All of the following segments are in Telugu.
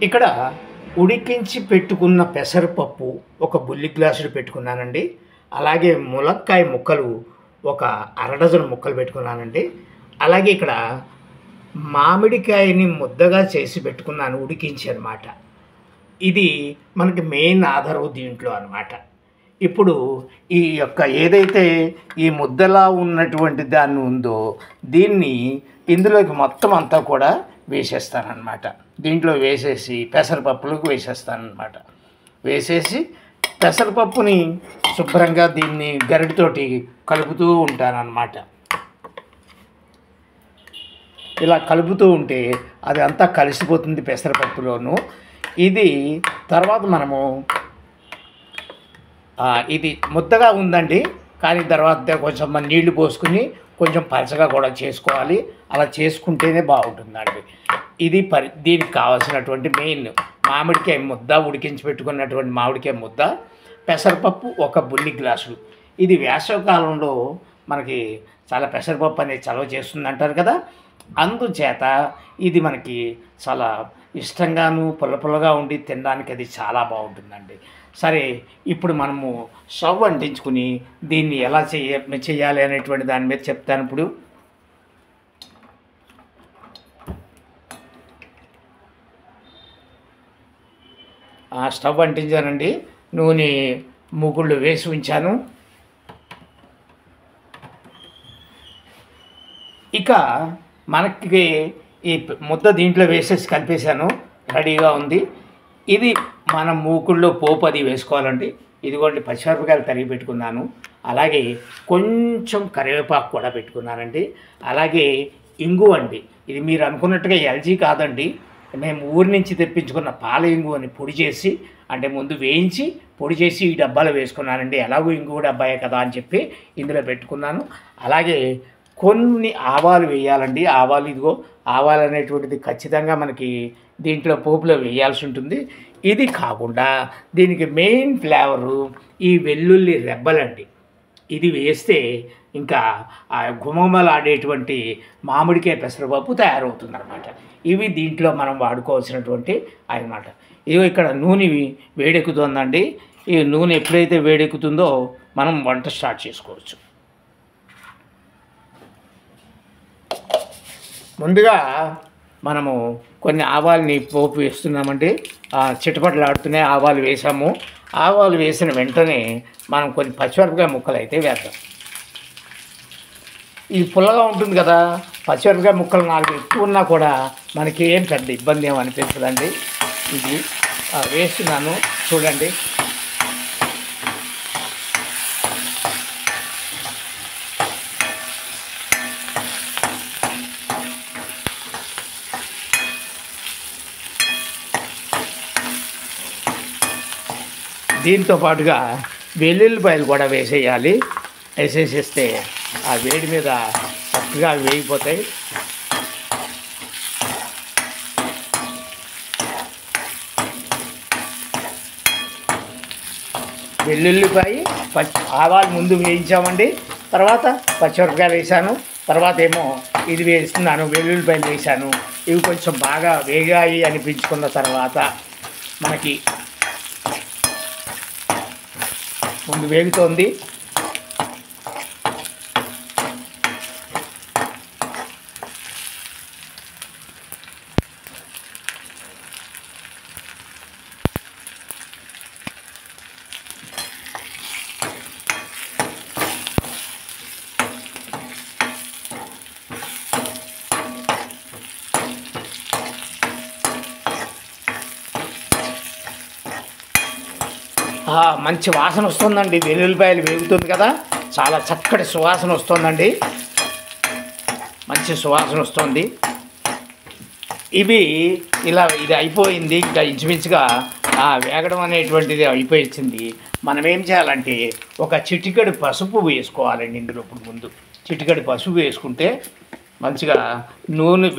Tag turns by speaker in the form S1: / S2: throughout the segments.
S1: ఇక్కడ ఉడికించి పెట్టుకున్న పెసరపప్పు ఒక బుల్లి గ్లాసులు పెట్టుకున్నానండి. అలాగే ములక్కాయ ముక్కలు ఒక అరడజను ముక్కలు పెట్టుకున్నానండి. అలాగే ఇక్కడ మామిడికాయని ముద్దగా చేసి పెట్టుకున్నాను, ఉడికించి అనమాట. ఇది మనకి మెయిన్ ఆధారం దీంట్లో అనమాట. ఇప్పుడు ఈ యొక్క ఏదైతే ఈ ముద్దలా ఉన్నటువంటి దాన్ని ఉందో దీన్ని ఇందులోకి మొత్తం అంతా కూడా వేసేస్తానన్నమాట. దీంట్లో వేసేసి పెసరపప్పులకు వేసేస్తానన్నమాట. వేసేసి పెసరపప్పుని శుభ్రంగా దీన్ని గరిటతోటి కలుపుతూ ఉంటానన్నమాట. ఇలా కలుపుతూ ఉంటే అది అంతా కలిసిపోతుంది పెసరపప్పులోను. ఇది తర్వాత మనము ఇది ముద్దగా ఉందండి, కానీ తర్వాత కొంచెం నీళ్లు పోసుకుని కొంచెం పలచగా కూడా చేసుకోవాలి. అలా చేసుకుంటేనే బాగుంటుందండి. ఇది దీనికి కావాల్సినటువంటి మెయిన్ మామిడికాయ ముద్ద, ఉడికించి పెట్టుకున్నటువంటి మామిడికాయ ముద్ద, పెసరపప్పు ఒక బుల్లి గ్లాసులు. ఇది వేసవికాలంలో మనకి చాలా పెసరపప్పు అనేది చలవ చేస్తుంది అంటారు కదా, అందుచేత ఇది మనకి చాలా ఇష్టంగాను పుల్ల పుల్లగా ఉండి తినడానికి అది చాలా బాగుంటుందండి. సరే, ఇప్పుడు మనము స్టవ్ అంటించుకుని దీన్ని ఎలా చేయాలి అనేటువంటి దాని మీద చెప్తాను. ఇప్పుడు స్టవ్ అంటించానండి, నూనె మూకుళ్ళు వేసి ఉంచాను. ఇక మనకి ఈ ముద్ద దీంట్లో వేసేసి కలిపేశాను, రెడీగా ఉంది. ఇది మనం మూకుల్లో పోపు అది వేసుకోవాలండి. ఇదిగోండి పచ్చిమిరపకాయలు తరిగి పెట్టుకున్నాను, అలాగే కొంచెం కరివేపాకు కూడా పెట్టుకున్నానండి. అలాగే ఇంగువ అండి, ఇది మీరు అనుకున్నట్టుగా ఎల్జీ కాదండి, మేము ఊరి నుంచి తెప్పించుకున్న పాల ఇంగువని పొడి చేసి, అంటే ముందు వేయించి పొడి చేసి ఈ డబ్బాలో వేసుకున్నానండి. ఎలాగో ఇంగువ డబ్బాయే కదా అని చెప్పి ఇందులో పెట్టుకున్నాను. అలాగే కొన్ని ఆవాలు వేయాలండి. ఆవాలు, ఇదిగో ఆవాలు అనేటువంటిది ఖచ్చితంగా మనకి దీంట్లో పోపులో వేయాల్సి ఉంటుంది. ఇది కాకుండా దీనికి మెయిన్ ఫ్లేవరు ఈ వెల్లుల్లి రెబ్బలండి. ఇది వేస్తే ఇంకా ఆ గుమగుమలాడేటువంటి మామిడికాయ పెసరపప్పు తయారవుతుంది అనమాట. ఇవి దీంట్లో మనం వాడుకోవాల్సినటువంటి అన్నమాట. ఇవి ఇక్కడ నూనె వేడెక్కుతుందండి. ఈ నూనె ఎప్పుడైతే వేడెక్కుతుందో మనం వంట స్టార్ట్ చేసుకోవచ్చు. ముందుగా మనము కొన్ని ఆవాల్ని పోపు వేస్తున్నామండి. చిటపటలాడుతూనే ఆవాలు వేసాము. ఆవాలు వేసిన వెంటనే మనం కొన్ని పచ్చిమిరపకాయ ముక్కలు అయితే వేద్దాం. ఇది పుల్లగా ఉంటుంది కదా, పచ్చిమిరపకాయ ముక్కలు 4 ఎక్కువ ఉన్నా కూడా మనకి ఏం పెద్ద ఇబ్బంది ఏమి అనిపించదండి. ఇది వేస్తున్నాను చూడండి. దీంతో పాటుగా వెల్లుల్లిపాయలు కూడా వేసేయాలి. వేసేసేస్తే ఆ వేడి మీద చక్కగా వేగిపోతాయి. వెల్లుల్లిపాయ ఆవాలు ముందు వేయించామండి, తర్వాత పచ్చిమిరపకాయలు వేసాను, తర్వాత ఏమో ఇది వేస్తున్నాను, వెల్లుల్లిపాయలు వేసాను. ఇవి కొంచెం బాగా వేగాయి అనిపించుకున్న తర్వాత మనకి ముందు వేగుతోంది. మంచి వాసన వస్తుందండి. వెల్లుల్లిపాయలు వేగుతుంది కదా, చాలా చక్కటి సువాసన వస్తుందండి, మంచి సువాసన వస్తుంది. ఇవి ఇది అయిపోయింది. ఇంకా ఇంచుమించుగా వేగడం అనేటువంటిది అయిపోయింది. మనం ఏం చేయాలంటే ఒక చిటికెడు పసుపు వేసుకోవాలండి ఇందులో. ఇప్పుడు ముందు చిటికెడు పసుపు వేసుకుంటే మంచిగా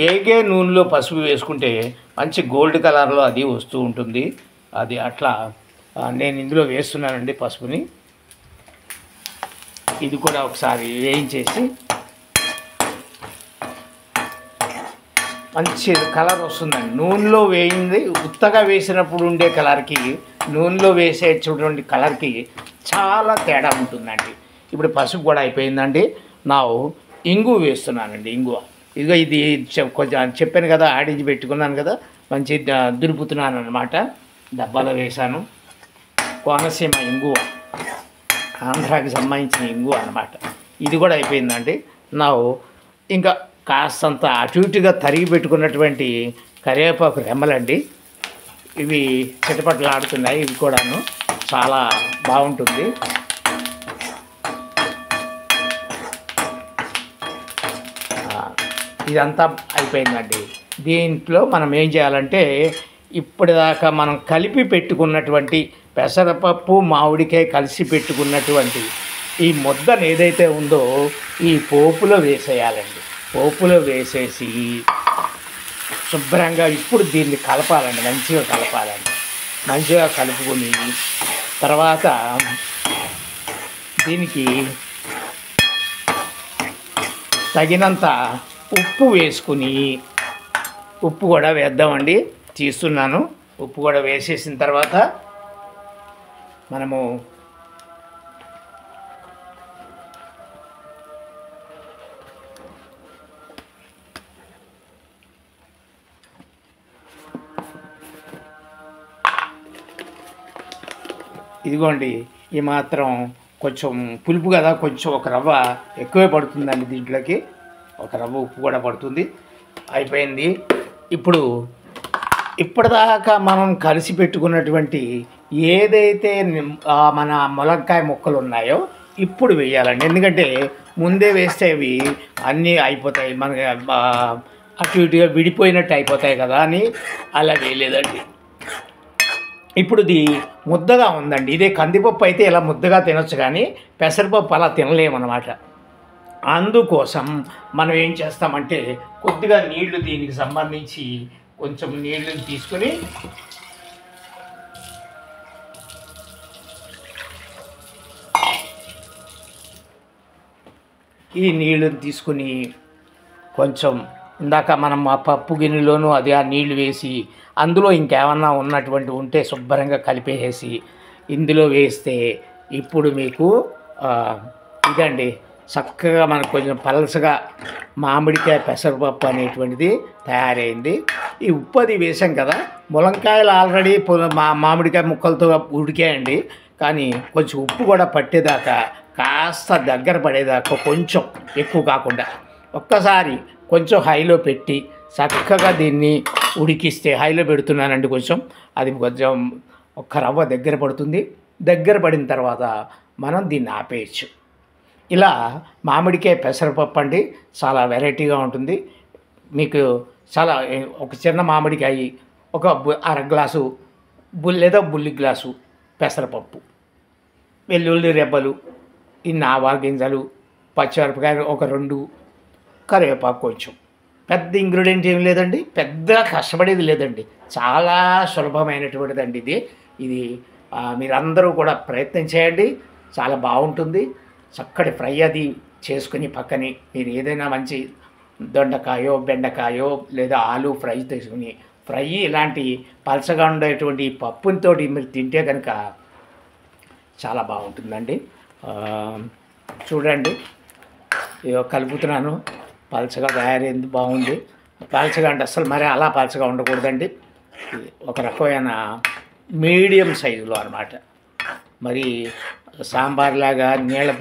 S1: వేగే నూనెలో పసుపు వేసుకుంటే మంచి గోల్డ్ కలర్లో అది వస్తూ ఉంటుంది. అది అట్లా నేను ఇందులో వేస్తున్నానండి పసుపుని. ఇది కూడా ఒకసారి వేయించేసి మంచి కలర్ వస్తుందండి. నూనెలో వేయింది ఉత్తగా వేసినప్పుడు ఉండే కలర్కి నూనెలో వేసేటువంటి కలర్కి చాలా తేడా ఉంటుందండి. ఇప్పుడు పసుపు కూడా అయిపోయిందండి. నా ఇంగు వేస్తున్నానండి. ఇంగువ ఇదిగో ఇది కొంచెం చెప్పాను కదా, ఆడించి పెట్టుకున్నాను కదా, మంచి దులుపుతున్నాను అనమాట. డబ్బాలో వేశాను. కోనసీమ ఇంగువ, ఆంధ్రాకి సంబంధించిన ఇంగువ అనమాట. ఇది కూడా అయిపోయిందండి. నా ఇంకా కాస్తంత అటు ఇటుగా తరిగి పెట్టుకున్నటువంటి కరివేపాకు రెమ్మలండి. ఇవి చిటపటలాడుతున్నాయి. ఇవి కూడాను చాలా బాగుంటుంది. ఇదంతా అయిపోయిందండి. దీంట్లో మనం ఏం చేయాలంటే ఇప్పటిదాకా మనం కలిపి పెట్టుకున్నటువంటి పెసరపప్పు మామిడికాయ కలిసి పెట్టుకున్నటువంటి ఈ ముద్దను ఏదైతే ఉందో ఈ పోపులో వేసేయాలండి. పోపులో వేసేసి శుభ్రంగా ఇప్పుడు దీన్ని కలపాలండి. మంచిగా కలపాలండి. మంచిగా కలుపుకొని తర్వాత దీనికి తగినంత ఉప్పు వేసుకుని, ఉప్పు కూడా వేద్దామండి. తీస్తున్నాను. ఉప్పు కూడా వేసేసిన తర్వాత మనము ఇదిగోండి ఈ మాత్రం కొంచెం పులుపు కదా, కొంచెం ఒక రవ్వ ఎక్కువే పడుతుందండి. దీంట్లోకి ఒక రవ్వ ఉప్పు కూడా పడుతుంది. అయిపోయింది. ఇప్పుడు ఇప్పటిదాకా మనం కలిసి పెట్టుకున్నటువంటి ఏదైతే మన ములక్కాయ ముక్కలు ఉన్నాయో ఇప్పుడు వేయాలండి. ఎందుకంటే ముందే వేస్తే అవి అన్నీ అయిపోతాయి, మనకి అటు ఇటుగా విడిపోయినట్టు అయిపోతాయి కదా అని అలా వేయలేదండి. ఇప్పుడు ఇది ముద్దగా ఉందండి. ఇదే కందిపప్పు అయితే ఇలా ముద్దగా తినొచ్చు, కానీ పెసరపప్పు అలా తినలేమన్నమాట. అందుకోసం మనం ఏం చేస్తామంటే కొద్దిగా నీళ్లు, దీనికి సంబంధించి కొంచెం నీళ్లు తీసుకుని ఈ నీళ్ళని తీసుకుని కొంచెం ఇందాక మనం ఆ పప్పు గిన్నెలోనూ అది ఆ నీళ్లు వేసి అందులో ఇంకేమన్నా ఉన్నటువంటి ఉంటే శుభ్రంగా కలిపేసి ఇందులో వేస్తే ఇప్పుడు మీకు ఇదండి చక్కగా మనకు కొంచెం పలసగా మామిడికాయ పెసరపప్పు అనేటువంటిది తయారైంది. ఈ ఉప్పు అది వేసాం కదా, ములంకాయలు ఆల్రెడీ మామిడికాయ ముక్కలతో ఉడికాయండి. కానీ కొంచెం ఉప్పు కూడా పట్టేదాకా కాస్త దగ్గర పడేదాకా కొంచెం ఎక్కువ కాకుండా ఒక్కసారి కొంచెం హైలో పెట్టి చక్కగా దీన్ని ఉడికిస్తే, హైలో పెడుతున్నానండి కొంచెం, అది కొంచెం ఒక్క రవ్వ దగ్గర పడుతుంది. దగ్గర పడిన తర్వాత మనం దీన్ని ఆపేయచ్చు. ఇలా మామిడికాయ పెసరపప్పు అండి చాలా వెరైటీగా ఉంటుంది. మీకు చాలా ఒక చిన్న మామిడికాయ, ఒక అర గ్లాసు లేదా బుల్లి గ్లాసు పెసరపప్పు, వెల్లుల్లి రెబ్బలు, ఇన్ని ఆవాల గింజలు, పచ్చిమిరపకాయలు ఒక 2, కరివేపాకు కొంచెం. పెద్ద ఇంగ్రీడియంట్ ఏం లేదండి, పెద్ద కష్టపడేది లేదండి, చాలా సులభమైనటువంటిదండి ఇది మీరందరూ కూడా ప్రయత్నం చేయండి. చాలా బాగుంటుంది. చక్కటి ఫ్రై అది చేసుకుని పక్కని మీరు ఏదైనా మంచి దొండకాయో బెండకాయో లేదా ఆలు ఫ్రై తీసుకుని ఫ్రై ఇలాంటి పలసగా ఉండేటువంటి పప్పుతో మీరు తింటే కనుక చాలా బాగుంటుందండి. చూడండి కలుపుతున్నాను. పలచగా తయారైంది, బాగుంది. పలచగా అంటే అసలు మరి అలా పలచగా ఉండకూడదండి. ఒక రకమైన మీడియం సైజులో అన్నమాట. మరి సాంబార్ లాగా నీళ్ళ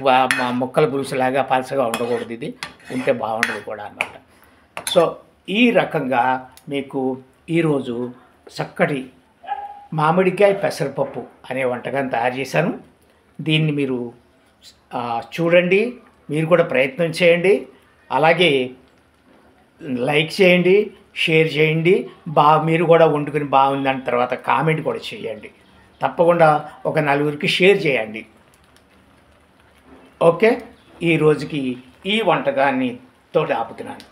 S1: ముక్కల పులుసులాగా పలచగా ఉండకూడదు. ఇది ఉంటే బాగుండదు కూడా అన్నమాట. సో ఈ రకంగా మీకు ఈరోజు చక్కటి మామిడికాయ పెసరపప్పు అనే వంటకాన్ని తయారు చేశాను. దీన్ని మీరు చూడండి, మీరు కూడా ప్రయత్నం చేయండి. అలాగే లైక్ చేయండి, షేర్ చేయండి. మీరు కూడా వండుకుని బాగుందని తర్వాత కామెంట్ కూడా చేయండి. తప్పకుండా ఒక 4 షేర్ చేయండి. ఓకే, ఈ రోజుకి ఈ వంటకాన్ని తోటి ఆపుతున్నాను.